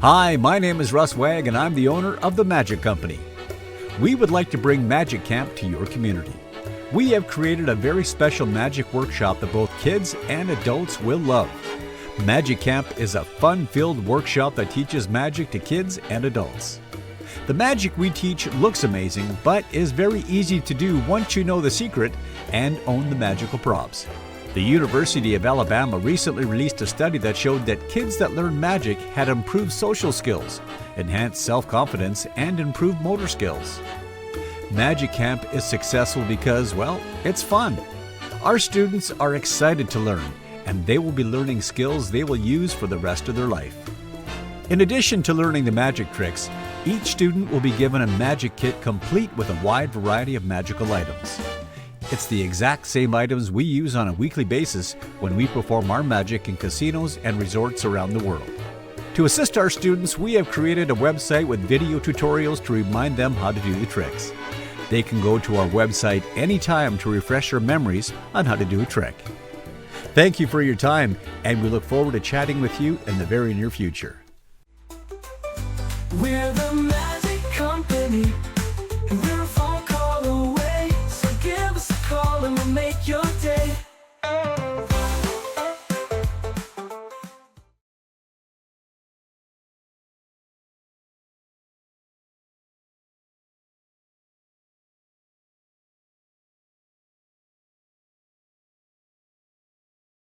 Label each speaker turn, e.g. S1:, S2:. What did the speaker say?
S1: Hi, my name is Russ Wag and I'm the owner of The Magic Company. We would like to bring Magic Camp to your community. We have created a very special magic workshop that both kids and adults will love. Magic Camp is a fun-filled workshop that teaches magic to kids and adults. The magic we teach looks amazing, but is very easy to do once you know the secret and own the magical props. The University of Alabama recently released a study that showed that kids that learned magic had improved social skills, enhanced self-confidence, and improved motor skills. Magic Camp is successful because, well, it's fun. Our students are excited to learn, and they will be learning skills they will use for the rest of their life. In addition to learning the magic tricks, each student will be given a magic kit complete with a wide variety of magical items. It's the exact same items we use on a weekly basis when we perform our magic in casinos and resorts around the world. To assist our students, we have created a website with video tutorials to remind them how to do the tricks. They can go to our website anytime to refresh their memories on how to do a trick. Thank you for your time, and we look forward to chatting with you in the very near future.